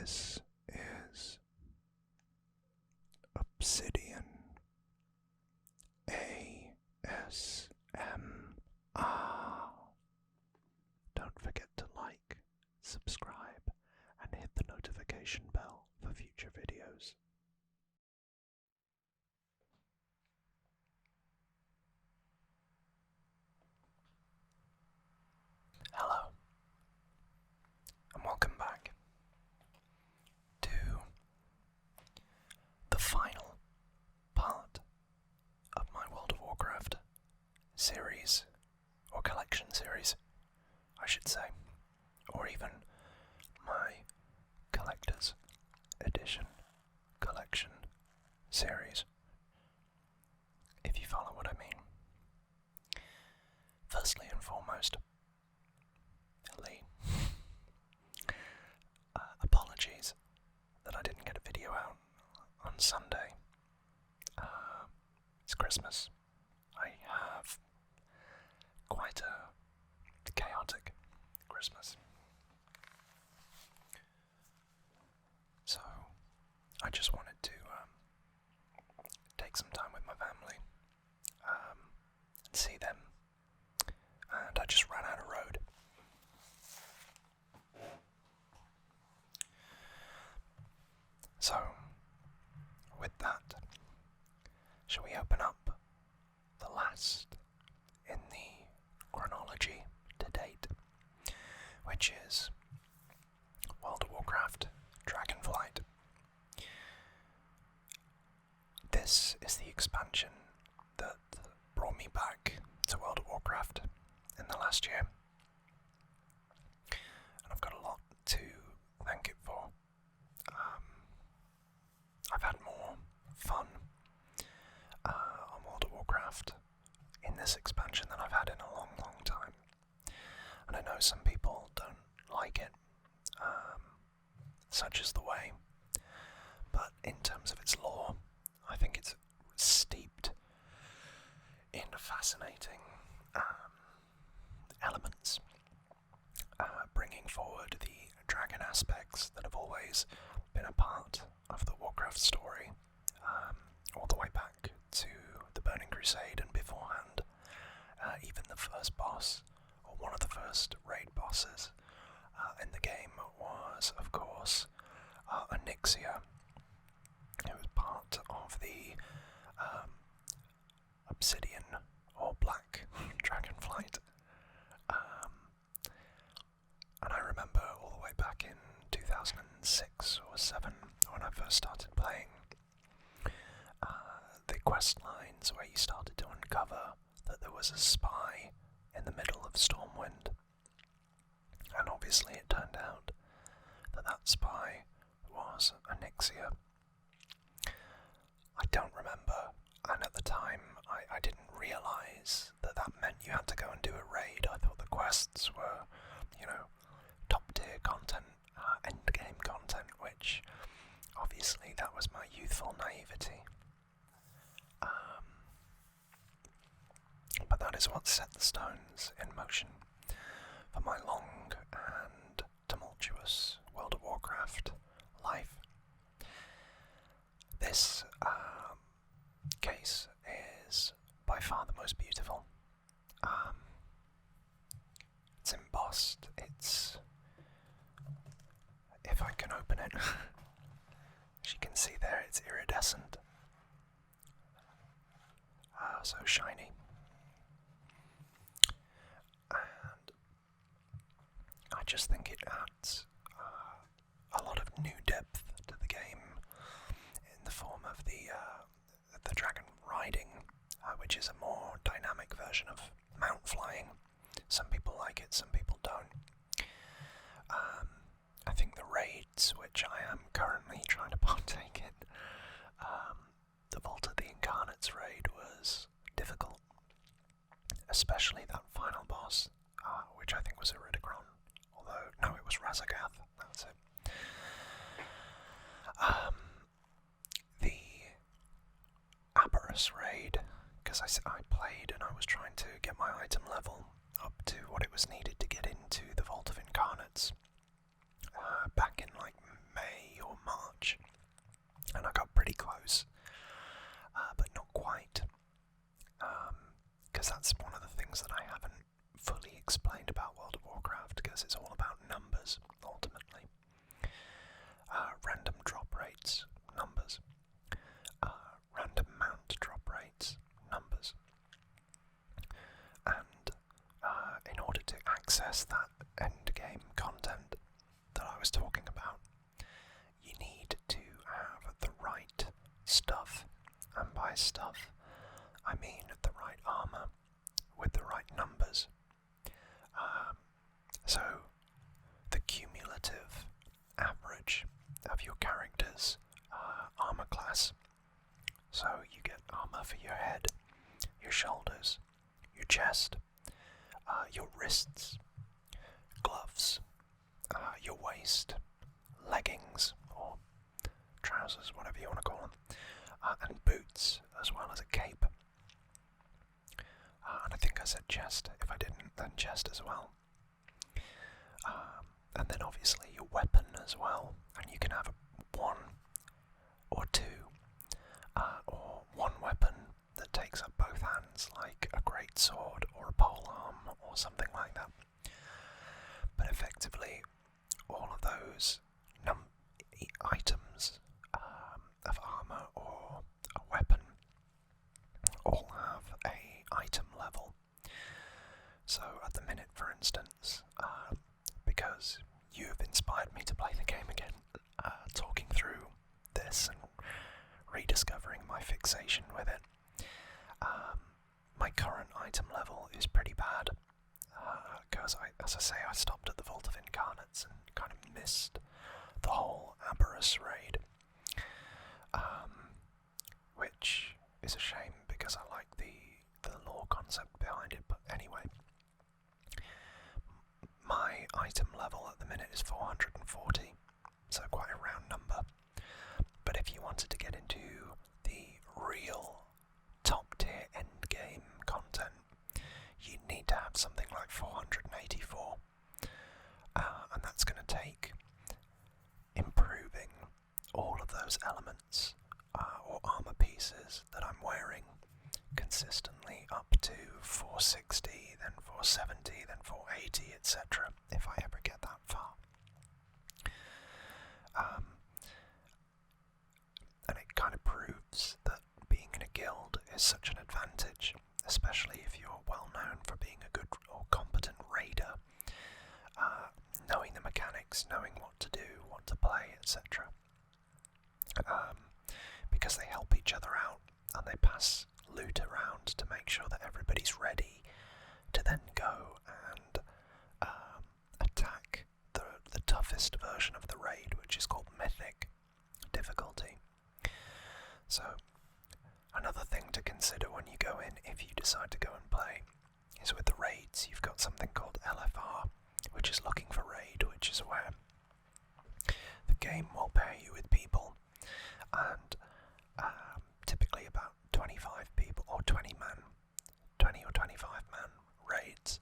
This is Obsidian ASMR. Don't forget to like, subscribe, and hit the notification bell for future videos. Hello, and welcome back to the final part of my World of Warcraft series, or collection series, I should say, or even my Collector's Edition collection series, if you follow what I mean. Firstly and foremost, Lee, apologies that I didn't get a video out on Sunday. It's Christmas. I have quite a chaotic Christmas. So, I just wanted to take some time with my family and see them. And I just ran out of road. So, with that, shall we open up the last in the chronology to date, which is World of Warcraft Dragonflight. This is the expansion that brought me back to World of Warcraft in the last year, and I've got a lot to thank it for. I've had more fun on World of Warcraft in this expansion than I've had in a long, long time, and I know some people don't like it, such is the way, but in terms of its lore, I think it's steeped in fascinating elements, bringing forward the dragon aspects that have always been a part of the Warcraft story, all the way back to the Burning Crusade and beforehand. Even the first boss, or one of the first raid bosses in the game, was, of course, Onyxia, who was part of the Obsidian, or Black, Dragonflight. And I remember all the way back in 2006 or 7, when I first started playing, the quest lines where you started to uncover that there was a spy in the middle of Stormwind. And obviously it turned out that that spy was Onyxia. I don't remember, and at the time I didn't realise that that meant you had to go and do a raid. I thought the quests were, top tier content, end game content, which obviously that was my youthful naivety. But that is what set the stones in motion for my long and tumultuous World of Warcraft life. This case is by far the most beautiful. It's embossed, if I can open it, as you can see there, it's iridescent, so shiny, and I just think it adds a lot of new depth to the game in the form of the dragon riding, which is a more dynamic version of mount flying. Some people like it, some people don't. I think the raids, which I am currently trying to partake in, the Vault of the Incarnates raid was difficult, especially that final boss, which I think was Iridikron, although, no, it was Razagath, that's it. The Aberrus raid, because I played and I was trying to get my item level up to what it was needed to get into the Vault of Incarnates, back in like May because it's all about numbers, ultimately. Random drop rates, numbers. Random mount drop rates, numbers. And in order to access that endgame content that I was talking about, you need to have the right stuff. And by stuff, I mean the right armour with the right numbers. So, the cumulative average of your character's armour class. So you get armour for your head, your shoulders, your chest, your wrists, gloves, your waist, leggings or trousers, whatever you want to call them, and boots, as well as a cape. And I think I said chest. If I didn't, then chest as well. And then obviously your weapon as well, and you can have one or two, or one weapon that takes up both hands, like a great sword or a polearm or something like that. But effectively, all of those items of armour or a weapon all have a item level. So at the minute, for instance, because you have inspired me to play the game again, talking through this and rediscovering my fixation with it, my current item level is pretty bad, because as I say, I stopped at the Vault of Incarnates and kind of missed the whole Aberrus raid, which is a shame because I like the lore concept behind it. But anyway, my item level at the minute is 440, so quite a round number. But if you wanted to get into the real top tier end game content, you need to have something like 484, and that's going to take improving all of those elements or armour pieces that I'm wearing consistently up to 460, then 470, then 480, etc. if I ever get that far. And it kind of proves that being in a guild is such an advantage, especially if you're well known for being a good or competent raider, knowing the mechanics, knowing what to do, what to play, etc. Because they help each other out and they pass loot around to make sure that everybody's ready to then go and attack the toughest version of the raid, which is called Mythic difficulty. So, another thing to consider when you go in, if you decide to go and play, is with the raids, you've got something called LFR, which is looking for raid, which is where the game will pair you with people, and typically about 25 people, or 20 or 25 man raids.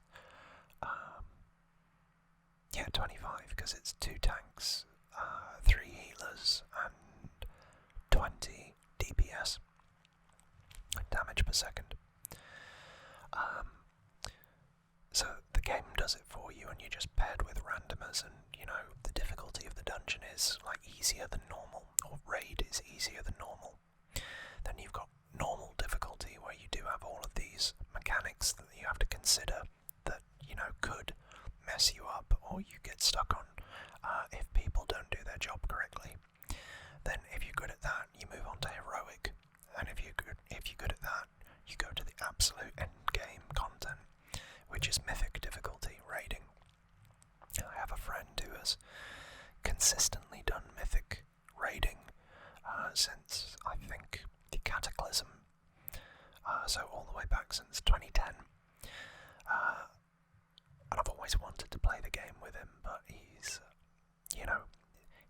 25, because it's 2 tanks, 3 healers, and 20 DPS, damage per second. So the game does it for you, and you're just paired with randomers, and the difficulty of the dungeon is like easier than normal, or raid is easier than normal. Then you've got normal difficulty, where you do have all of these mechanics that you have to consider that could mess you up, or you get stuck on if people don't do their job correctly. Then if you're good at that, you move on to heroic, and if you're good at that, you go to the absolute end game content, which is mythic difficulty raiding. I have a friend who has consistently done mythic raiding since, I think, the Cataclysm, so all the way back since 2010. And I've always wanted to play the game with him, but he's,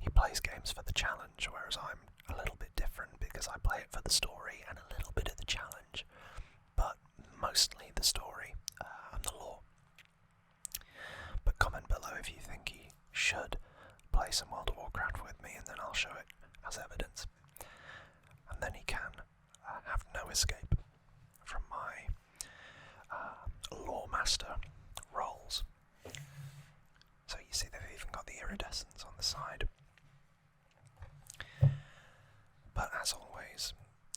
he plays games for the challenge, whereas I'm a little bit different because I play it for the story and a little bit of the challenge, but mostly the story and the lore. But comment below if you think he should play some World of Warcraft with me, and then I'll show it as evidence. And then he can have no escape from my lore master roles. iridescence on the side. But as always,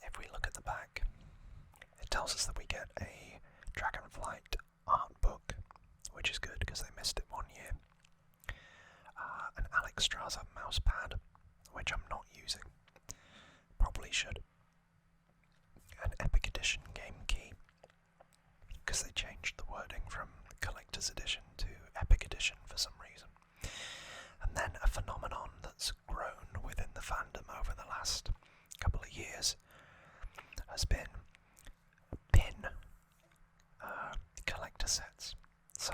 if we look at the back, it tells us that we get a Dragonflight art book, which is good because they missed it 1 year. An Alexstrasza mousepad, which I'm not using. Probably should. An Epic Edition game key, because they changed the wording from Collector's Edition to Epic Edition for some reason. And then a phenomenon that's grown within the fandom over the last couple of years has been pin collector sets. So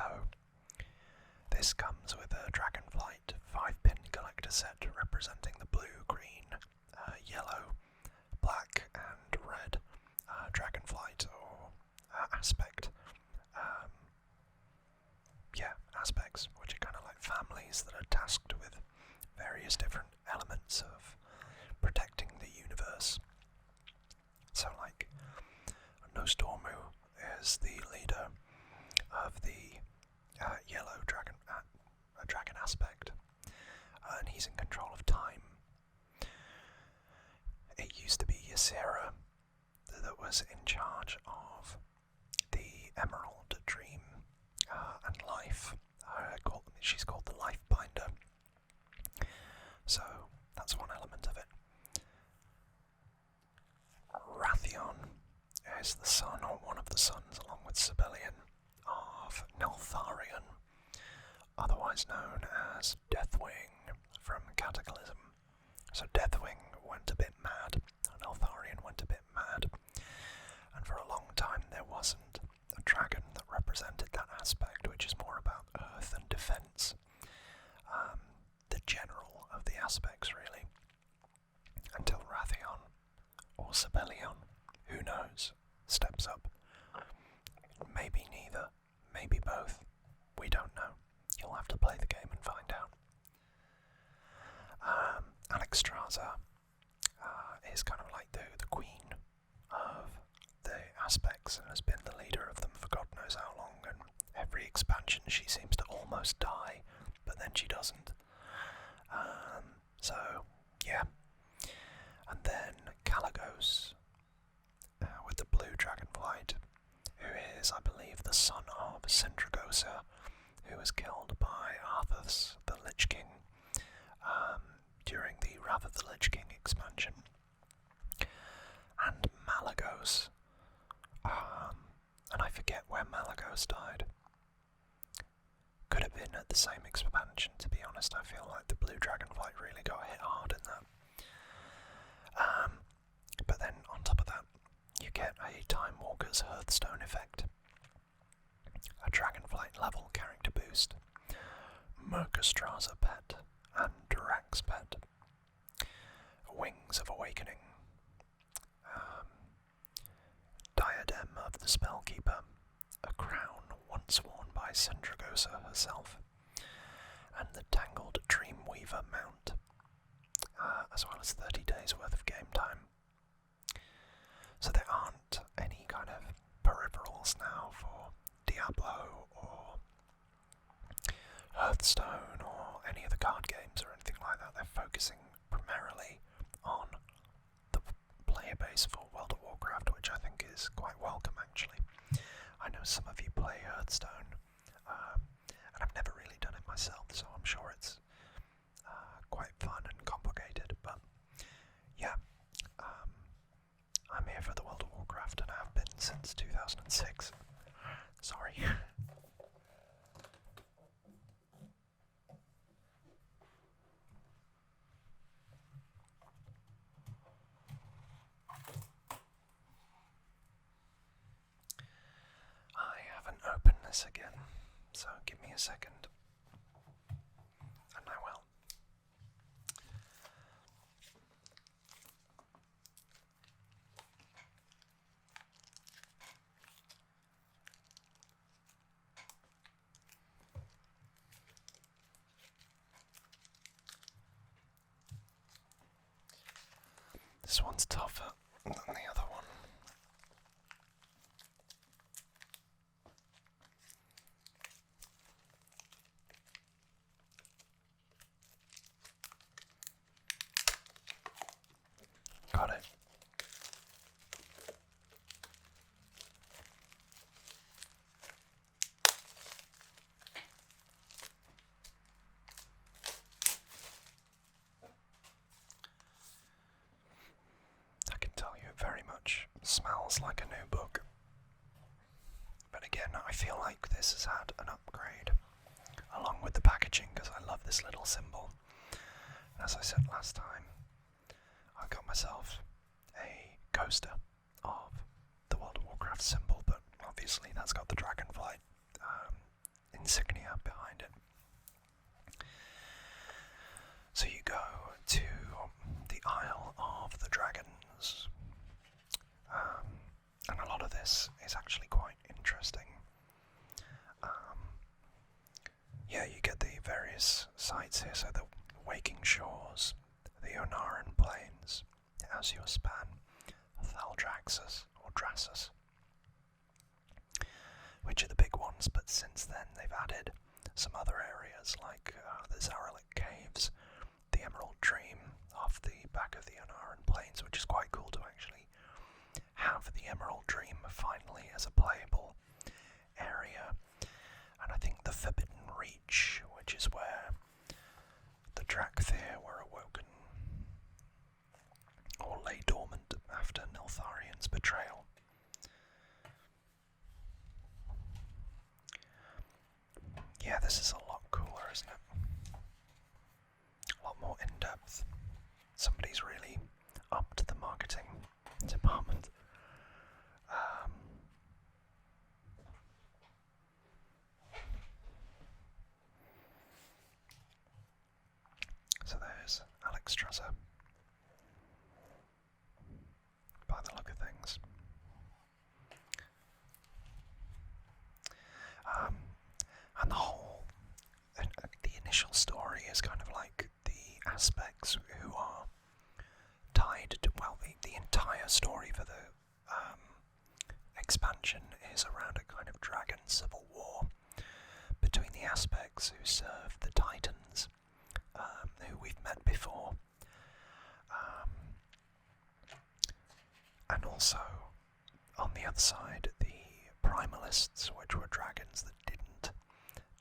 this comes with a Dragonflight 5-pin collector set representing the blue, green, yellow, black and red Dragonflight or aspect. Aspects, which are kind of like families that are tasked with various different elements of protecting the universe. So like Nostormu is the leader of the yellow dragon aspect, and he's in control of time. It used to be Ysera that was in charge of the Emerald Dream and Life. She's called the Life Binder. So that's one element of it. Wrathion is the son, or one of the sons, along with Sibelian, of Neltharion, otherwise known as Deathwing from Cataclysm. So Deathwing went a bit mad, Neltharion went a bit mad, and for a long time there wasn't a dragon that represented that aspect, which is more about earth and defense. The general of the aspects, really. Until Wrathion, or Sibelion, who knows, steps up. Maybe neither, maybe both. We don't know. You'll have to play the game and find out. Alexstrasza is kind of like the queen of the aspects and has been the leader of them for God knows how long, and every expansion she seems to almost die, but then she doesn't. So, yeah. And then Kalagos, with the blue Dragonflight, who is, I believe, the son of Sindragosa, who was killed by Arthas, the Lich King, during the Wrath of the Lich King expansion. And Malagos, and I forget where Malagos died. Could have been at the same expansion, to be honest. I feel like the blue Dragonflight really got hit hard in that. But then, on top of that, you get a Time Walker's Hearthstone effect, a Dragonflight level character boost, Mercastraza pet, and Durax pet, Wings of Awakening, Diadem of the Spellkeeper, a crown once worn by Sindragosa herself, and the Tangled Dreamweaver mount, as well as 30 days worth of game time. So there aren't any kind of peripherals now for Diablo or Hearthstone or any of the card games or anything like that. They're focusing primarily on the player base for World of Warcraft, which I think is quite welcome actually. I know some of you play Hearthstone, and I've never really done it myself, so I'm sure it's quite fun and complicated, but yeah, I'm here for the World of Warcraft and I have been since 2006. Sorry. I haven't opened this again, so give me a second, and I will. This one's tougher than the other one. feels like a new book. But again, I feel like this has had an upgrade, along with the packaging, because I love this little symbol. As I said last time, I got myself a coaster of the World of Warcraft symbol, but obviously that's got the Dragonflight insignia behind it. So you go to the Isle of the Dragons, and a lot of this is actually quite interesting. Yeah, you get the various sites here, so the Waking Shores, the Onaran Plains, the Azure Span, Thaldraxxus, or Drasus, which are the big ones, but since then they've added some other areas like the Zaralik Caves, the Emerald Dream off the back of the Onaran Plains, which is quite cool to actually have the Emerald Dream finally as a playable area. And I think the Forbidden Reach, which is where the Drakthir were awoken, or lay dormant after Niltharian's betrayal. Yeah, this is a lot cooler, isn't it? A lot more in-depth. Somebody's really upped the marketing department. So there's Alex Strasser, by the look of things. And the initial story is kind of like the aspects who are tied to, well, the entire story for the expansion is around a kind of dragon civil war between the aspects who serve the Titans, who we've met before, and also on the other side the Primalists, which were dragons that didn't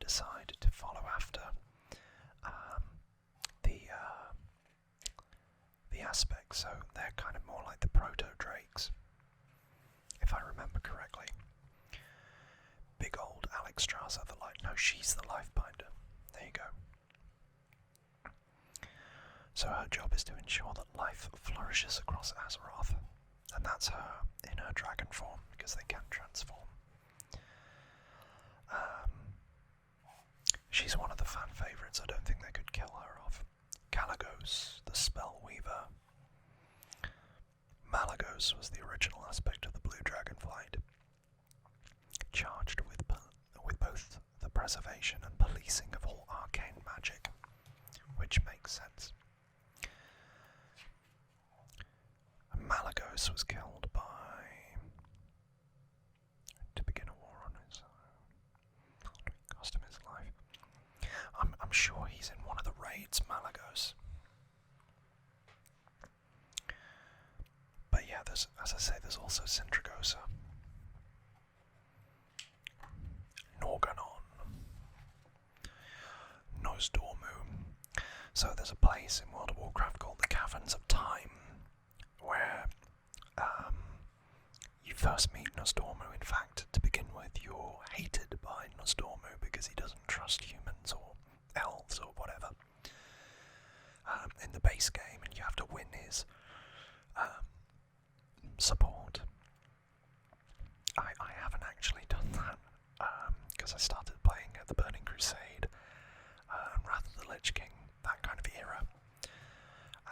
decide to follow after the aspects, so they're kind of more like the proto-drakes, if I remember correctly. Big old Alex Strasser, no, she's the Lifebinder. There you go. So her job is to ensure that life flourishes across Azeroth, and that's her in her dragon form, because they can transform. She's one of the fan favourites. I don't think they could kill her off. Kalagos, the Spellweaver. Malagos was the original aspect of the Blue Dragonflight, charged with both the preservation and policing of all arcane magic, which makes sense. Malagos was killed to begin a war on his cost him his life. I'm sure he's in one of the raids, Malagos. But yeah, as I say, there's also Sindragosa, Norganon, Nosdormu. So there's a place in World of Warcraft called the Caverns of Time, where you first meet Nosdormu. In fact, to begin with, you're hated by Nosdormu because he doesn't trust humans or elves or whatever in the base game, and you have to win his support. I haven't actually done that because I started playing at the Burning Crusade and Wrath of the Lich King, that kind of era,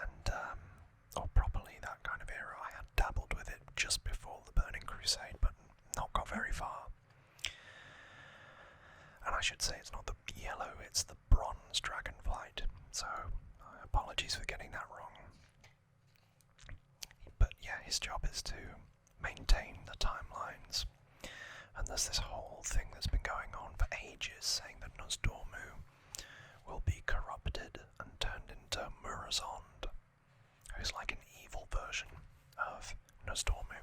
and or properly that kind of era. I had dabbled with it just before the Burning Crusade, but not got very far. And I should say it's not the yellow, it's the bronze Dragonflight, so apologies for getting that wrong. But yeah, his job is to maintain the timelines, and there's this whole thing that's been going on for ages, saying that Nosdormu will be corrupted and turned into Murazond, who's like an evil version of Nosdormu.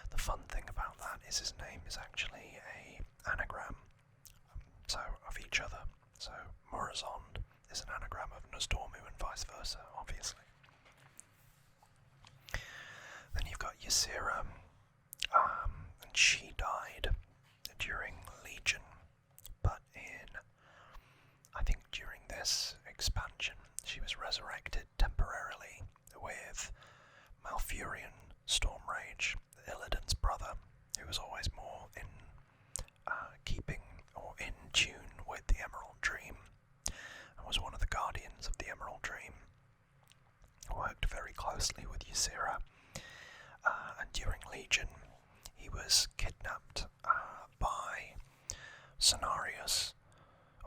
The fun thing about that is his name is actually an anagram of each other. So Murazond is an anagram of Nosdormu and vice versa, obviously. Then you've got Ysera, and she died during Legion, but I think during this expansion, she was resurrected temporarily with Malfurion Stormrage, Illidan's brother, who was always more in keeping or in tune with the Emerald Dream, and was one of the guardians of the Emerald Dream. Worked very closely with Ysera, and during Legion, he was kidnapped by Cenarius,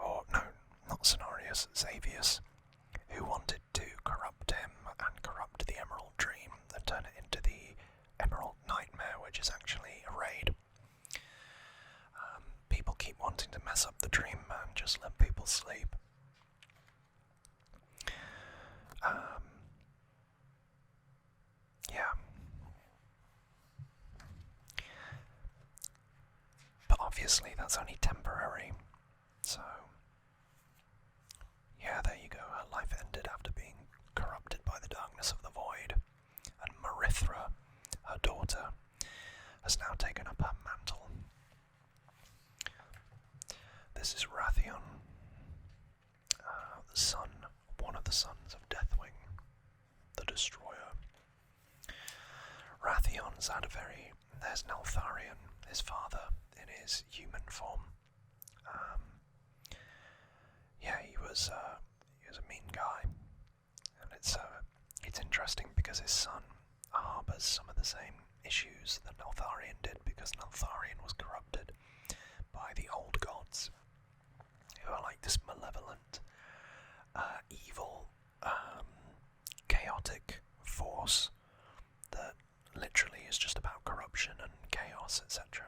or no, not Cenarius, Xavius, who wanted to corrupt him and corrupt the Emerald Dream and turn it into the Emerald Nightmare, which is actually a raid. People keep wanting to mess up the Dream, man, just let people sleep. Yeah. But obviously that's only temporary, so yeah, there you go. Her life ended after being corrupted by the darkness of the void, and Marithra, her daughter, has now taken up her mantle. This is Rathion, the son, one of the sons of Deathwing, the Destroyer. Rathion's had there's Neltharion, his father, in his human form. Yeah, he was a mean guy, and it's interesting because his son harbours some of the same issues that Neltharion did, because Neltharion was corrupted by the old gods, who are like this malevolent, evil, chaotic force that literally is just about corruption and chaos, etc.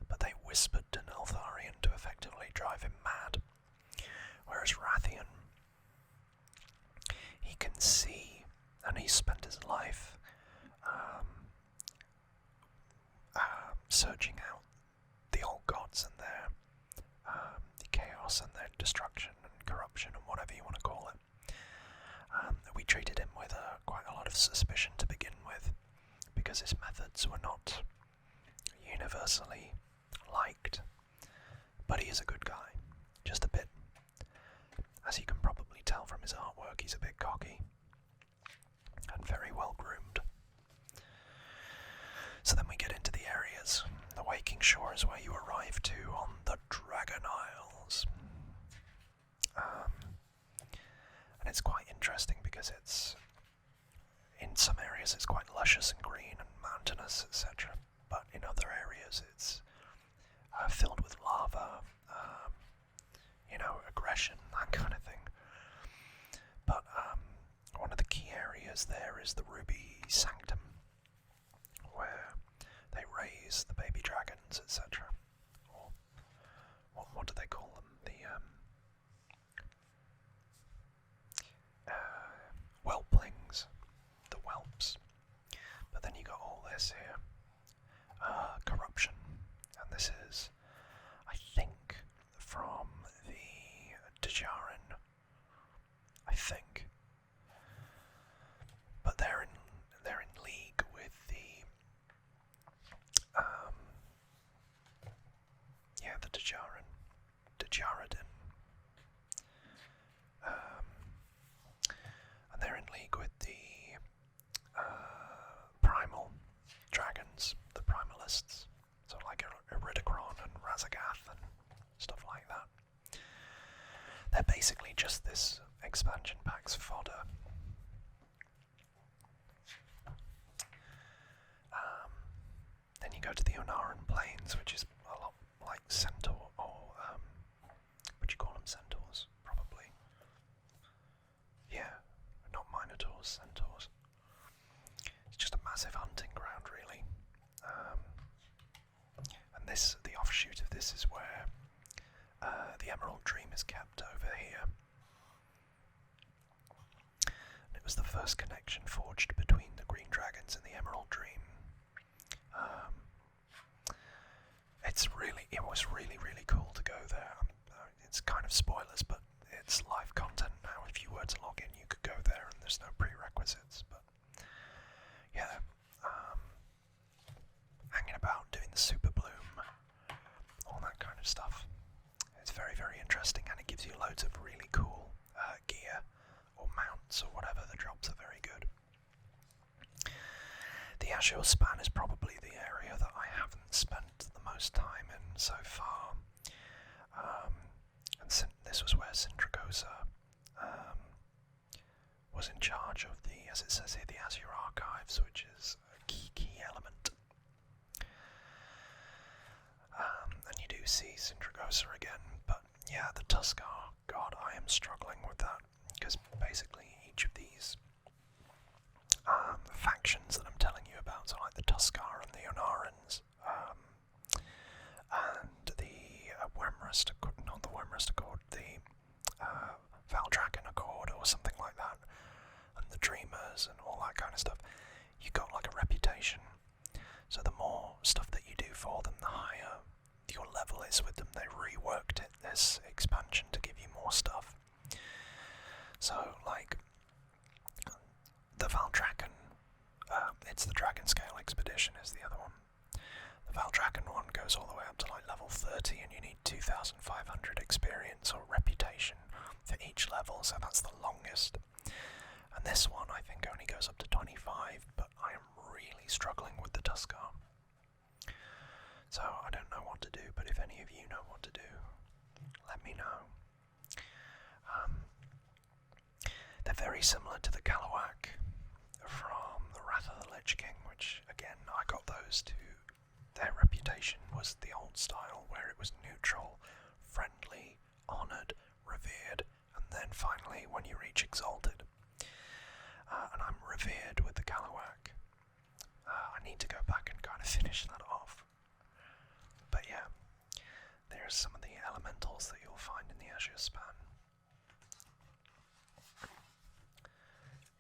But they whispered to Neltharion to effectively drive him mad. Whereas Rathion, he can see, and he spent his life searching out the old gods and their the chaos and their destruction and corruption and whatever you want to call it. We treated him with quite a lot of suspicion to begin with, because his methods were not universally liked. But he is a good guy, just a bit. As you can probably tell from his artwork, he's a bit cocky and very well groomed. So then we get into the areas. The Waking Shore is where you arrive to on the Dragon Isles. And it's quite interesting because in some areas it's quite luscious and green and mountainous, etc. But in other areas it's filled with lava, aggression, that kind of thing. But one of the key areas there is the Ruby Sanctum, where they raise the baby dragons, etc. Or what do they call them? The whelplings, the whelps. But then you got all this here, corruption, and this is, I think, from the Dejarin, I think. But they're in league with the Dejaradin. And they're in league with the primal dragons, the primalists, so like Iridikron and Razagath and stuff like that. They're basically just this expansion pack's fodder. Then you go to the Onaran Plains, which is a lot like Centaur, or would you call them Centaurs? Probably. Yeah, not Minotaurs, Centaurs. It's just a massive hunting ground, really. And the offshoot of this is where the Emerald Dream is kept over here. And it was the first connection forged between the Green Dragons and the Emerald Dream. It was really cool to go there. It's kind of spoilers, but it's live content now. If you were to log in, you could go there, and there's no prerequisites. But yeah, hang stuff. It's very, very interesting, and it gives you loads of really cool gear or mounts or whatever. The drops are very good. The Azure Span is probably the area that I haven't spent the most time in so far. And this was where Sindragosa was in charge of the, as it says here, the Azure Archives, which is a key element. And you do see Sindragosa again, but yeah, the Tuskar, God, I am struggling with that, because basically each of these factions that I'm telling you about, so like the Tuskar and the Onarans, and the not the Wemrest Accord, the Valdrakken Accord or something like that, and the Dreamers and all that kind of stuff, you got like a reputation. So the more stuff that you do for them, the higher your level is with them. They reworked it, this expansion, to give you more stuff. So like the Valdrakken, it's the Dragon Scale Expedition is the other one. The Valdrakken one goes all the way up to like level 30, and you need 2,500 experience or reputation for each level, so that's the longest. And this one I think only goes up to 25, but I am really struggling with the Tuskar. So I don't know what to do, but if any of you know what to do, let me know. They're very similar to the Kalawak from the Wrath of the Lich King, which again I got those two. Their reputation was the old style, where it was neutral, friendly, honoured, revered, and then finally when you reach exalted. And I'm revered with the Kalawak. I need to go back and kind of finish that off. But yeah, there's some of the elementals that you'll find in the Azure Span.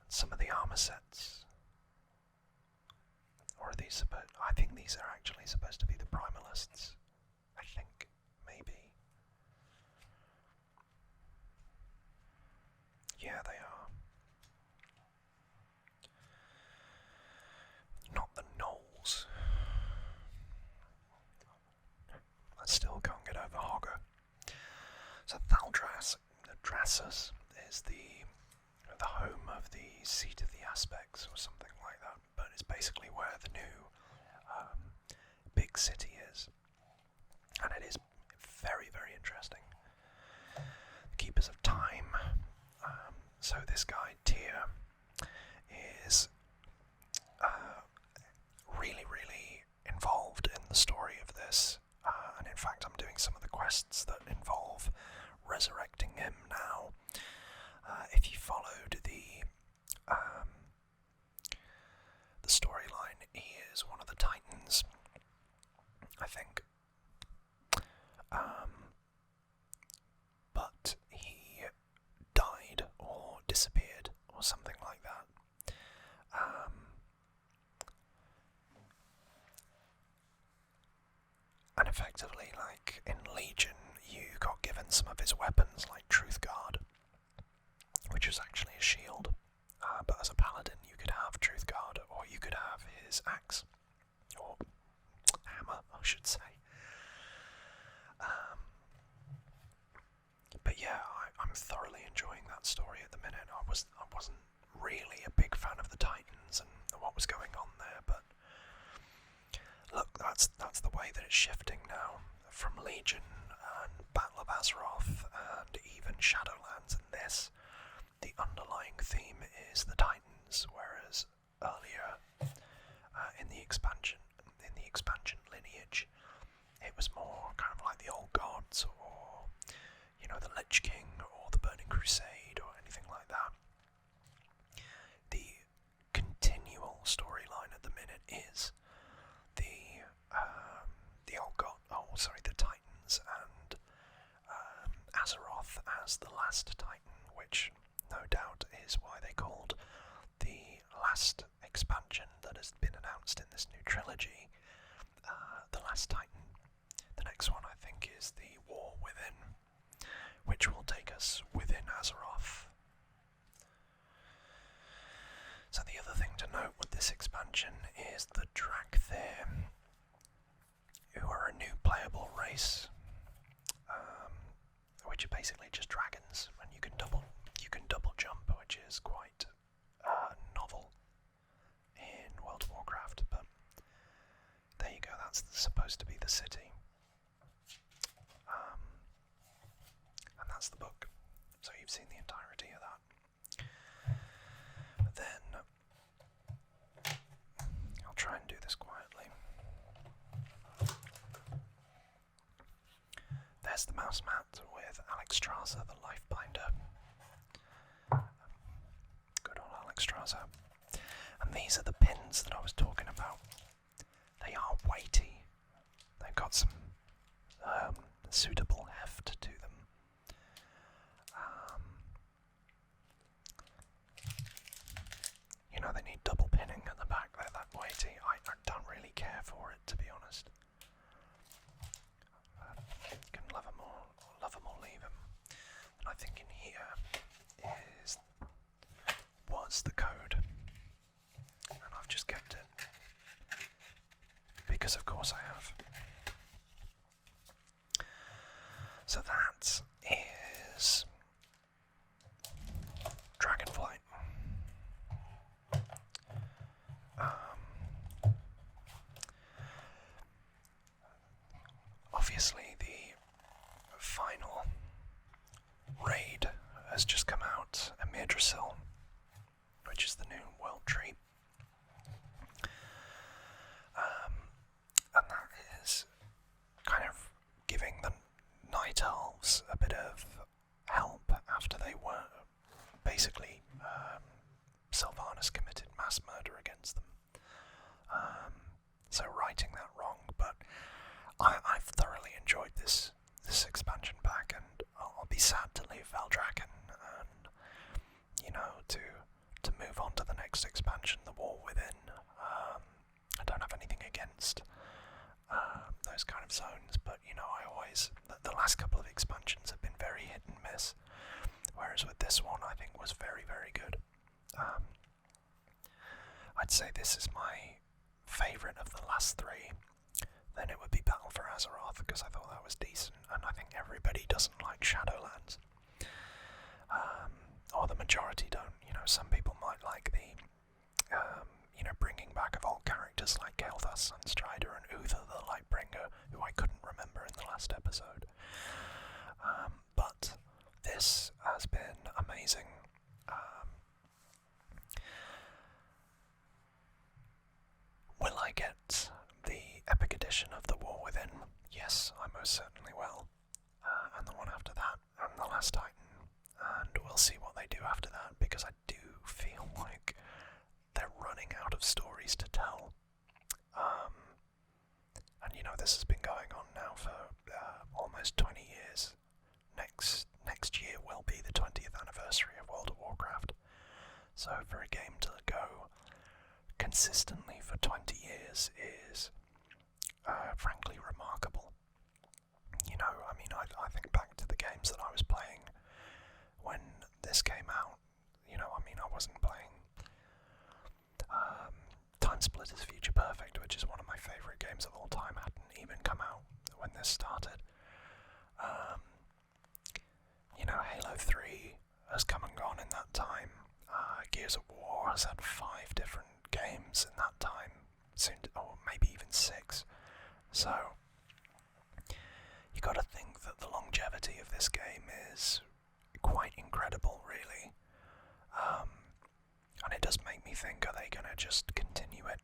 And some of the armour sets. Or are these supposed... I think these are actually supposed to be the Primalists. I think. Maybe. Yeah, they are. Not the Gnolls. I still can't get over Hogger. So Thaldraszus is the home of the Seat of the Aspects or something like that, but it's basically where the new big city is, and it is very, very interesting. The Keepers of Time. So this guy Tyr is really, really involved in the story of this, and in fact I'm doing some of the quests that involve resurrecting him now. If you followed the storyline, he is one of the Titans, I think. But he died or disappeared or something like that. And effectively, like in Legion, you got given some of his weapons, like Truth Guard, which was actually a shield. But as a paladin, you could have Truth Guard, or you could have his axe, or hammer, I should say. But yeah, I'm thoroughly enjoying that story at the minute. I wasn't really a big fan of the Titans and what was going on there, but look, that's the way that it's shifting now. From Legion and Battle of Azeroth and even Shadowlands and this, the underlying theme is the Titans, whereas earlier in the expansion lineage, it was more kind of like the old gods, or the Lich King or the Burning Crusade or anything like that. The continual storyline at the minute is the Titans and Azeroth as the last Titan, which no doubt is why they called the last expansion that has been announced in this new trilogy the Last Titan. The next one, I think, is the War Within, which will take us within Azeroth. So the other thing to note with this expansion is the Dracthyr, who are a new playable race. which are basically just dragons, and you can double jump, which is quite novel in World of Warcraft. But there you go. That's supposed to be the city, and that's the book. So you've seen the entirety of that. Then I'll try and do this quietly. There's the mouse mat with Alexstrasza, the Lifebinder. Good old Alexstrasza. And these are the pins that I was talking about. They are weighty. They've got some suitable heft to them. You know, they need double pinning at the back. They're that weighty. I don't really care for it, to be honest. You can love them or leave them. And I think in here was the code. And I've just kept it. Because of course I have. So that is Dragonflight. Obviously the final raid has just come out, Amirdrasil, which is the new world tree. And that is kind of giving the Night Elves a bit of help after they were basically Sylvanas committed mass murder against them. So righting that wrong, but I've thoroughly enjoyed this expansion pack, and I'll be sad to leave Valdrakken and, you know, to move on to the next expansion, the War Within. I don't have anything against those kind of zones, but you know, the last couple of expansions have been very hit and miss, whereas with this one I think was very, very good. I'd say this is my favourite of the last three. Then it would be Battle for Azeroth, because I thought that was decent, and I think everybody doesn't like Shadowlands. Or the majority don't. You know, some people might like the, bringing back of old characters like Kael'thas, Sunstrider, and Uther the Lightbringer, who I couldn't remember in the last episode. But this has been amazing. Will I get the Epic Edition of the War Within? Yes, I most certainly will. And the one after that, and the Last Titan. And we'll see what they do after that, because I do feel like they're running out of stories to tell. And you know, this has been going on now for almost 20 years. Next year will be the 20th anniversary of World of Warcraft. So for a game to go consistently for 20 years is frankly remarkable. You know, I mean, I think back to the games that I was playing when this came out. You know, I mean, I wasn't playing Time Splitters Future Perfect, which is one of my favourite games of all time, hadn't even come out when this started. You know, Halo 3 has come and gone in that time. Gears of War has had 5 different games in that time, or maybe even 6. So you got to think that the longevity of this game is quite incredible, really. And it does make me think: are they going to just continue it,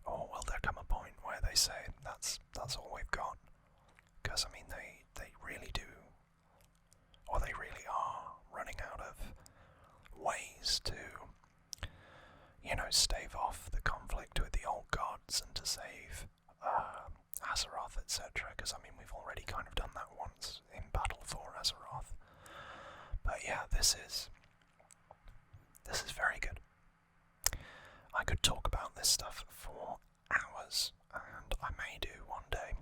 or will there come a point where they say that's all we've got? Because I mean, they really do, or they really are running out of ways to, you know, stave off the conflict with the old gods and to save Azeroth, etc. Because I mean, we've already kind of done that once in Battle for Azeroth. But yeah, this is very good. I could talk about this stuff for hours, and I may do one day,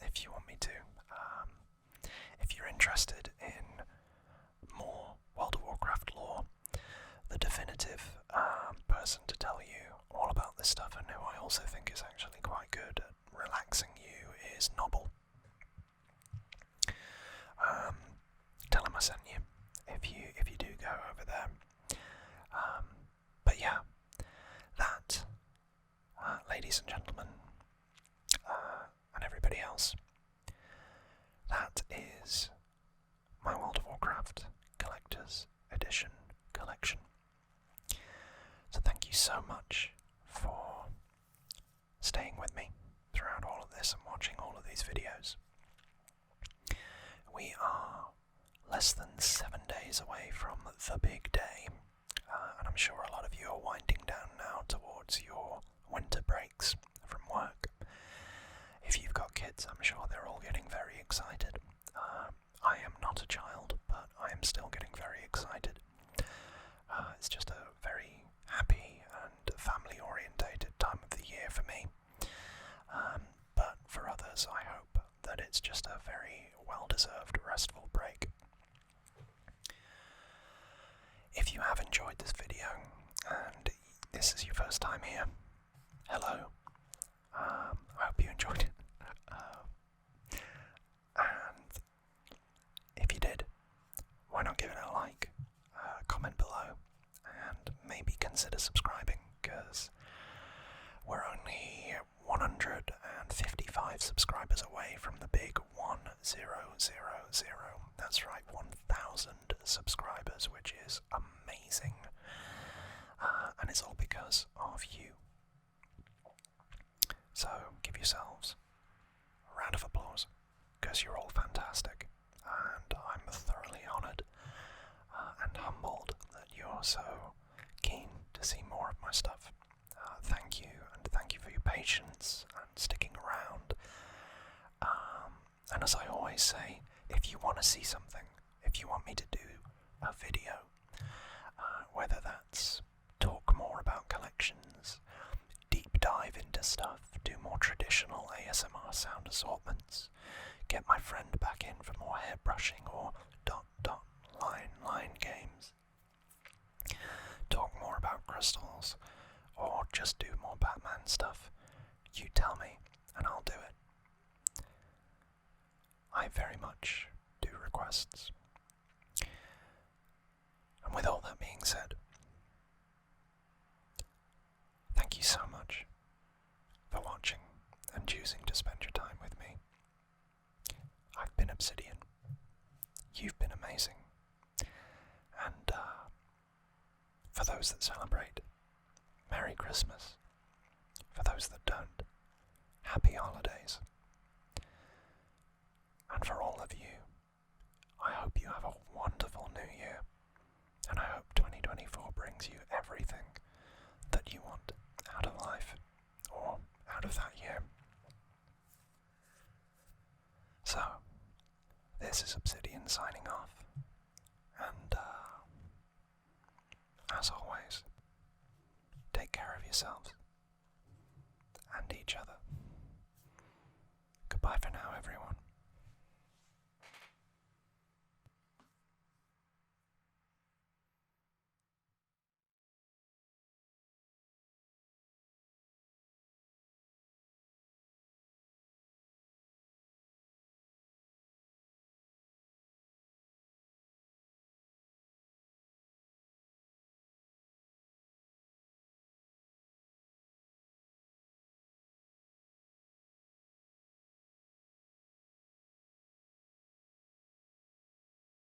if you want me to. If you're interested in more World of Warcraft lore, the definitive person to tell you all about this stuff, and who I also think is actually quite good at relaxing you, is Nobble. ladies and gentlemen, and everybody else. That is my World of Warcraft Collector's Edition collection. So thank you so much for staying with me throughout all of this and watching all of these videos. We are less than 7 days away from the big day, and I'm sure a lot of you are winding down now towards your winter breaks from work. If you've got kids, I'm sure they're all getting very excited. I am not a child, but I am still getting very excited. It's just a very happy and family-orientated time of the year for me. But for others, I hope that it's just a very well-deserved restful break. If you have enjoyed this video, and this is your first time here, hello. I hope you enjoyed it. And if you did, why not give it a like, comment below, and maybe consider subscribing, because we're only 155 subscribers away from the big 1000. That's right, 1000 subscribers, which is amazing. And it's all because of you. So give yourselves a round of applause, because you're all fantastic, and I'm thoroughly honoured and humbled that you're so keen to see more of my stuff. Thank you, and thank you for your patience and sticking around. And as I always say, if you want to see something, if you want me to do a video, whether that's talk more about collections, deep dive into stuff, do more traditional ASMR sound assortments, get my friend back in for more hair brushing or line games, talk more about crystals, or just do more Batman stuff, you tell me and I'll do it. I very much do requests. And with all that being said, thank you so much for watching and choosing to spend your time with me. I've been Obsidian. You've been amazing. And for those that celebrate, Merry Christmas. For those that don't, Happy Holidays. And for all of you, I hope you have a wonderful new year. And I hope 2024 brings you everything that you want out of life, or out of that year. So, this is Obsidian signing off, and as always, take care of yourselves and each other.